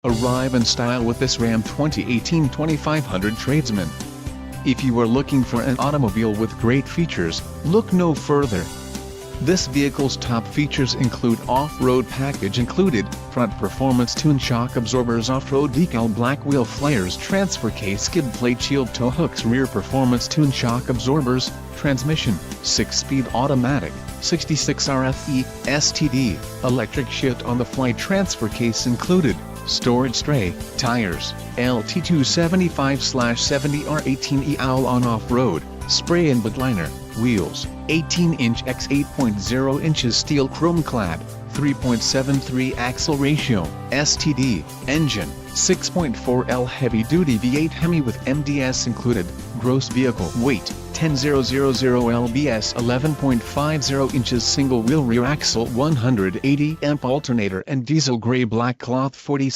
Arrive in style with this Ram 2018 2500 Tradesman. If you are looking for an automobile with great features, look no further. This vehicle's top features include off-road package included, front performance tune shock absorbers, off-road decal, black wheel flares, transfer case, skid plate, shield tow hooks, rear performance tune shock absorbers, transmission, 6-speed automatic, 66 RFE, STD, electric shift on the fly, transfer case included, storage tray, tires, LT 275/70 R18E owl on off-road, spray and bed liner, wheels, 18-inch x 8.0 inches steel chrome clad, 3.73 axle ratio, STD, engine, 6.4L heavy-duty V8 Hemi with MDS included, gross vehicle weight, 10,000 lbs, 11.50 inches single-wheel rear axle, 180 amp alternator and diesel gray black cloth 40/